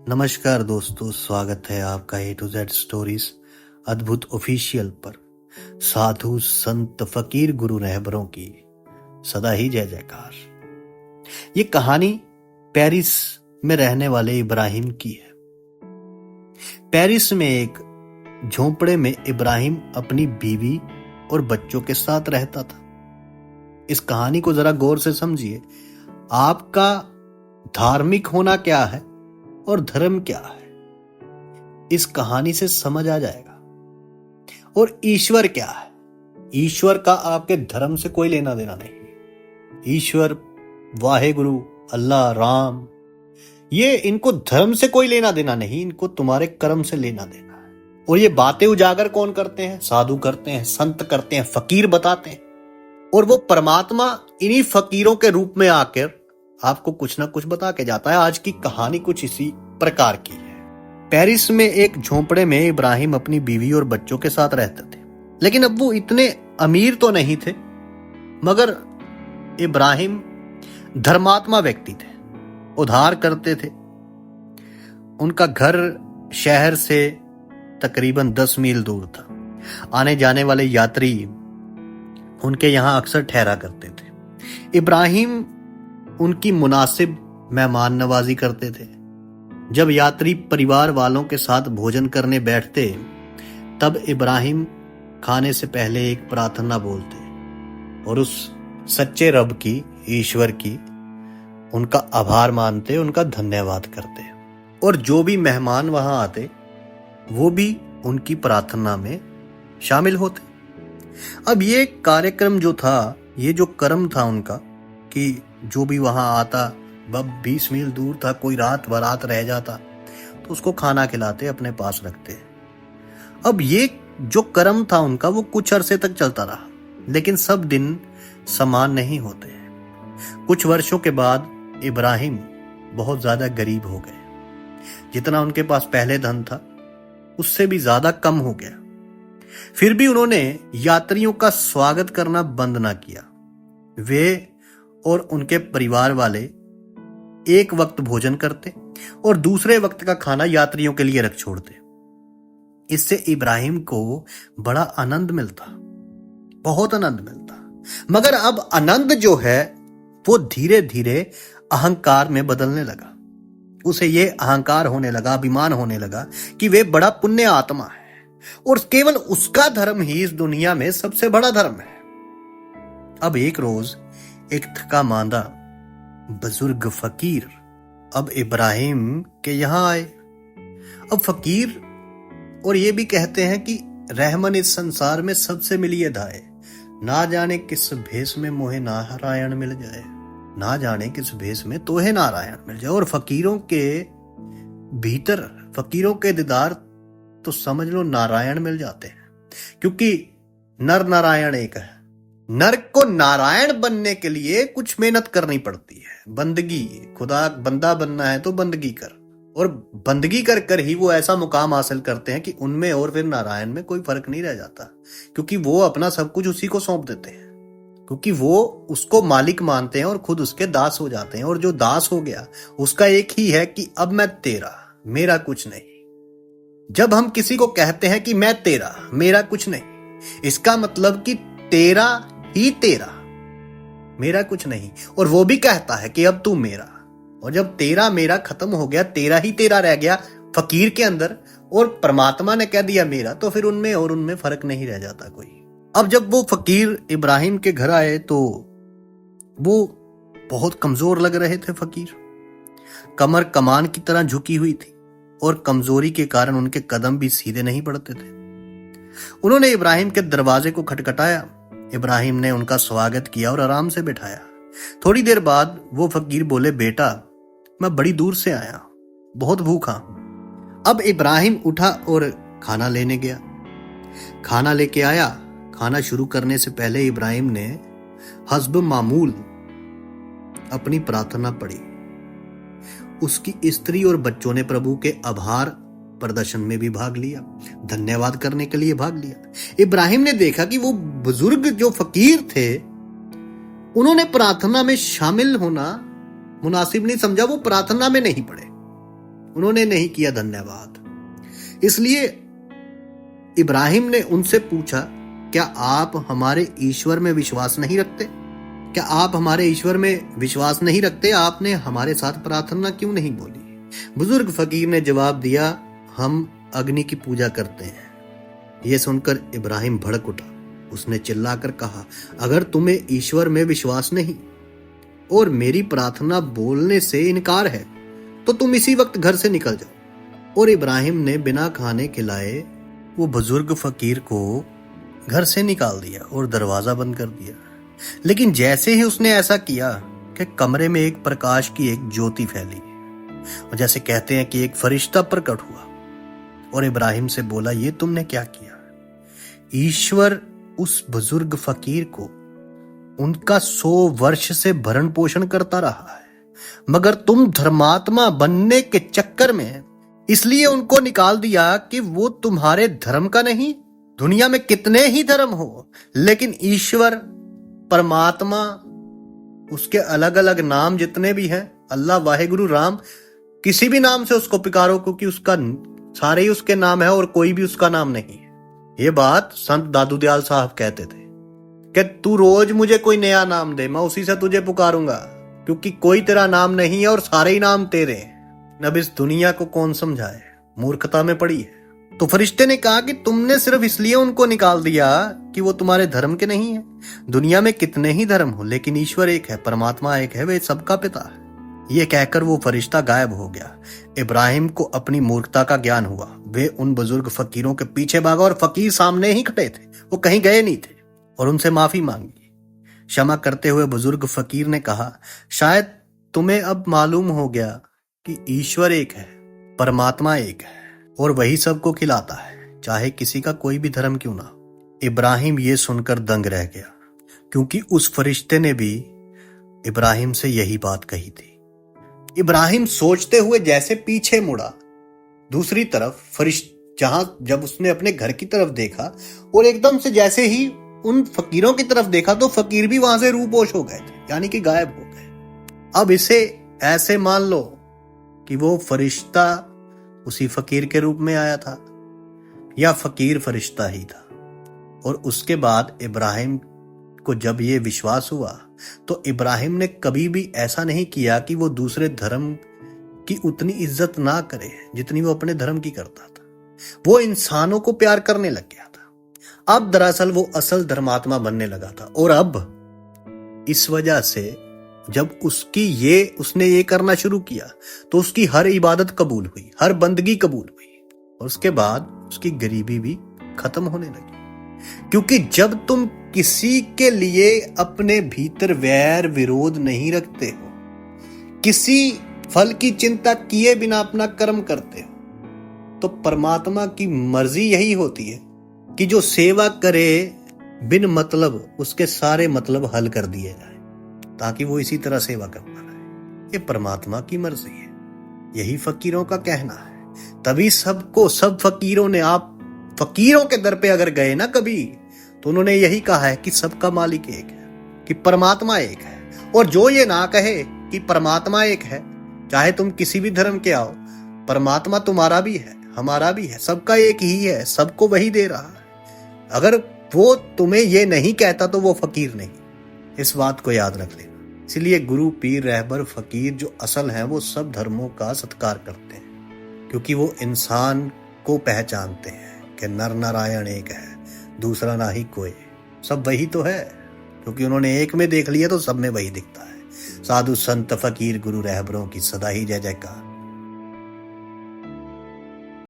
नमस्कार दोस्तों, स्वागत है आपका ए टू जेड स्टोरीज अद्भुत ऑफिशियल पर। साधु संत फकीर गुरु रहबरों की सदा ही जय जयकार। ये कहानी पेरिस में रहने वाले इब्राहिम की है। पेरिस में एक झोंपड़े में इब्राहिम अपनी बीवी और बच्चों के साथ रहता था। इस कहानी को जरा गौर से समझिए। आपका धार्मिक होना क्या है और धर्म क्या है, इस कहानी से समझ आ जाएगा। और ईश्वर क्या है, ईश्वर का आपके धर्म से कोई लेना देना नहीं। ईश्वर, वाहेगुरु, अल्लाह, राम, ये इनको धर्म से कोई लेना देना नहीं, इनको तुम्हारे कर्म से लेना देना है। और ये बातें उजागर कौन करते हैं? साधु करते हैं, संत करते हैं, फकीर बताते हैं। और वो परमात्मा इन्हीं फकीरों के रूप में आकर आपको कुछ ना कुछ बता के जाता है। आज की कहानी कुछ इसी प्रकार की है। पेरिस में एक झोंपड़े में इब्राहिम अपनी बीवी और बच्चों के साथ रहते थे। लेकिन अब वो इतने अमीर तो नहीं थे, मगर इब्राहिम धर्मात्मा व्यक्ति थे, उधार करते थे। उनका घर शहर से तकरीबन 10 मील दूर था। आने जाने वाले यात्री उनके यहां अक्सर ठहरा करते थे। इब्राहिम उनकी मुनासिब मेहमान नवाजी करते थे। जब यात्री परिवार वालों के साथ भोजन करने बैठते, तब इब्राहिम खाने से पहले एक प्रार्थना बोलते और उस सच्चे रब की, ईश्वर की, उनका आभार मानते, उनका धन्यवाद करते। और जो भी मेहमान वहां आते, वो भी उनकी प्रार्थना में शामिल होते। अब ये कार्यक्रम जो था, ये जो कर्म था उनका, कि जो भी वहां आता, वह 20 मील दूर था, कोई रात बरात रह जाता तो उसको खाना खिलाते, अपने पास रखते। अब ये जो कर्म था उनका, वो कुछ अरसे तक चलता रहा। लेकिन सब दिन समान नहीं होते। कुछ वर्षों के बाद इब्राहिम बहुत ज्यादा गरीब हो गए। जितना उनके पास पहले धन था, उससे भी ज्यादा कम हो गया। फिर भी उन्होंने यात्रियों का स्वागत करना बंद ना किया। वे और उनके परिवार वाले एक वक्त भोजन करते और दूसरे वक्त का खाना यात्रियों के लिए रख छोड़ते। इससे इब्राहिम को बड़ा आनंद मिलता, बहुत आनंद मिलता। मगर अब आनंद जो है वो धीरे धीरे अहंकार में बदलने लगा। उसे ये अहंकार होने लगा, अभिमान होने लगा कि वे बड़ा पुण्य आत्मा है और केवल उसका धर्म ही इस दुनिया में सबसे बड़ा धर्म है। अब एक रोज एक थका मांदा बुजुर्ग फकीर अब इब्राहिम के यहां आए। अब फकीर और ये भी कहते हैं कि रहमन इस संसार में सबसे मिलिए धाए, ना जाने किस भेष में मोहे नारायण मिल जाए, ना जाने किस भेष में तोहे नारायण मिल जाए। और फकीरों के भीतर, फकीरों के दीदार तो समझ लो नारायण मिल जाते हैं, क्योंकि नर नारायण एक है। नर को नारायण बनने के लिए कुछ मेहनत करनी पड़ती है, बंदगी। खुदा बंदा बनना है तो बंदगी कर, और बंदगी कर कर ही वो ऐसा मुकाम हासिल करते हैं कि उनमें और फिर नारायण में कोई फर्क नहीं रह जाता, क्योंकि वो अपना सब कुछ उसी को सौंप देते हैं, क्योंकि वो उसको मालिक मानते हैं और खुद उसके दास हो जाते हैं। और जो दास हो गया, उसका एक ही है कि अब मैं तेरा, मेरा कुछ नहीं। जब हम किसी को कहते हैं कि मैं तेरा, मेरा कुछ नहीं, इसका मतलब कि तेरा ही तेरा, मेरा कुछ नहीं। और वो भी कहता है कि अब तू मेरा। और जब तेरा मेरा खत्म हो गया, तेरा ही तेरा रह गया फकीर के अंदर, और परमात्मा ने कह दिया मेरा, तो फिर उनमें और उनमें फर्क नहीं रह जाता कोई। अब जब वो फकीर इब्राहिम के घर आए तो वो बहुत कमजोर लग रहे थे। फकीर कमर कमान की तरह झुकी हुई थी और कमजोरी के कारण उनके कदम भी सीधे नहीं पड़ते थे। उन्होंने इब्राहिम के दरवाजे को खटखटाया। इब्राहिम ने उनका स्वागत किया और आराम से बिठाया। थोड़ी देर बाद वो फकीर बोले, बेटा, मैं बड़ी दूर से आया, बहुत भूखा हूं। अब इब्राहिम उठा और खाना लेने गया। खाना लेके आया। खाना शुरू करने से पहले इब्राहिम ने हस्ब मामूल अपनी प्रार्थना पढ़ी। उसकी स्त्री और बच्चों ने प्रभु के आभार प्रदर्शन में भी भाग लिया, धन्यवाद करने के लिए भाग लिया। इब्राहिम ने देखा कि वो बुजुर्ग जो फकीर थे, उन्होंने प्रार्थना में शामिल होना मुनासिब नहीं समझा, वो प्रार्थना में नहीं पड़े। उन्होंने नहीं किया धन्यवाद। इसलिए इब्राहिम ने उनसे पूछा, क्या आप हमारे ईश्वर में विश्वास नहीं रखते? क्या आप हमारे ईश्वर में विश्वास नहीं रखते? आपने हमारे साथ प्रार्थना क्यों नहीं बोली? बुजुर्ग फकीर ने जवाब दिया, हम अग्नि की पूजा करते हैं। यह सुनकर इब्राहिम भड़क उठा। उसने चिल्लाकर कहा, अगर तुम्हें ईश्वर में विश्वास नहीं और मेरी प्रार्थना बोलने से इनकार है तो तुम इसी वक्त घर से निकल जाओ। और इब्राहिम ने बिना खाने खिलाए वो बुजुर्ग फकीर को घर से निकाल दिया और दरवाजा बंद कर दिया। लेकिन जैसे ही उसने ऐसा किया कि कमरे में एक प्रकाश की एक ज्योति फैली और जैसे कहते हैं कि एक फरिश्ता प्रकट हुआ और इब्राहिम से बोला, ये तुमने क्या किया? ईश्वर उस बुजुर्ग फकीर को उनका 100 वर्ष से भरण पोषण करता रहा है, मगर तुम धर्मात्मा बनने के चक्कर में इसलिए उनको निकाल दिया कि वो तुम्हारे धर्म का नहीं। दुनिया में कितने ही धर्म हो, लेकिन ईश्वर परमात्मा, उसके अलग अलग नाम जितने भी हैं, अल्लाह, वाहेगुरु, राम, किसी भी नाम से उसको पुकारो क्योंकि उसका सारे ही उसके नाम है और कोई भी उसका नाम नहीं है। ये बात संत दादू दयाल साहब कहते थे कि तू रोज मुझे कोई नया नाम दे, मैं उसी से तुझे पुकारूंगा, क्योंकि कोई तेरा नाम नहीं है और सारे ही नाम तेरे हैं। अब इस दुनिया को कौन समझाए, मूर्खता में पड़ी है। तो फरिश्ते ने कहा कि तुमने सिर्फ इसलिए उनको निकाल दिया कि वो तुम्हारे धर्म के नहीं है। दुनिया में कितने ही धर्म हो, लेकिन ईश्वर एक है, परमात्मा एक है, वे सबका पिता है। ये कहकर वो फरिश्ता गायब हो गया। इब्राहिम को अपनी मूर्खता का ज्ञान हुआ। वे उन बुजुर्ग फकीरों के पीछे भागा और फकीर सामने ही खड़े थे, वो कहीं गए नहीं थे, और उनसे माफी मांगी। क्षमा करते हुए बुजुर्ग फकीर ने कहा, शायद तुम्हें अब मालूम हो गया कि ईश्वर एक है, परमात्मा एक है और वही सबको खिलाता है, चाहे किसी का कोई भी धर्म क्यों ना। इब्राहिम ये सुनकर दंग रह गया, क्योंकि उस फरिश्ते ने भी इब्राहिम से यही बात कही थी। इब्राहिम सोचते हुए जैसे पीछे मुड़ा, दूसरी तरफ जब उसने अपने घर की तरफ देखा और एकदम से जैसे ही उन फकीरों की तरफ देखा तो फकीर भी वहां से रूपोश हो गए थे, यानी कि गायब हो गए। अब इसे ऐसे मान लो कि वो फरिश्ता उसी फकीर के रूप में आया था या फकीर फरिश्ता ही था। और उसके बाद इब्राहिम को जब ये विश्वास हुआ तो इब्राहिम ने कभी भी ऐसा नहीं किया कि वो दूसरे धर्म की उतनी इज्जत ना करे जितनी वो अपने धर्म की करता था। वो इंसानों को प्यार करने लग गया था। अब दरअसल वो असल धर्मात्मा बनने लगा था। और अब इस वजह से जब उसने ये करना शुरू किया तो उसकी हर इबादत कबूल हुई, हर बंदगी कबूल हुई और उसके बाद उसकी गरीबी भी खत्म होने लगी। क्योंकि जब तुम किसी के लिए अपने भीतर वैर विरोध नहीं रखते हो, किसी फल की चिंता किए बिना अपना कर्म करते हो, तो परमात्मा की मर्जी यही होती है कि जो सेवा करे बिन मतलब उसके सारे मतलब हल कर दिए जाए, ताकि वो इसी तरह सेवा करता रहे। ये परमात्मा की मर्जी है, यही फकीरों का कहना है। तभी सब फकीरों ने, आप फकीरों के दर पे अगर गए ना कभी, तो उन्होंने यही कहा है कि सबका मालिक एक है, कि परमात्मा एक है। और जो ये ना कहे कि परमात्मा एक है, चाहे तुम किसी भी धर्म के आओ, परमात्मा तुम्हारा भी है, हमारा भी है, सबका एक ही है, सबको वही दे रहा है। अगर वो तुम्हें ये नहीं कहता तो वो फकीर नहीं। इस बात को याद रख लेना। इसलिए गुरु, पीर, रहबर, फकीर जो असल हैं वो सब धर्मों का सत्कार करते हैं, क्योंकि वो इंसान को पहचानते हैं कि नर नारायण एक है, दूसरा ना ही कोई, सब वही तो है। क्योंकि उन्होंने एक में देख लिया तो सब में वही दिखता है। साधु संत फकीर गुरु रहबरों की सदा ही जय जयकार।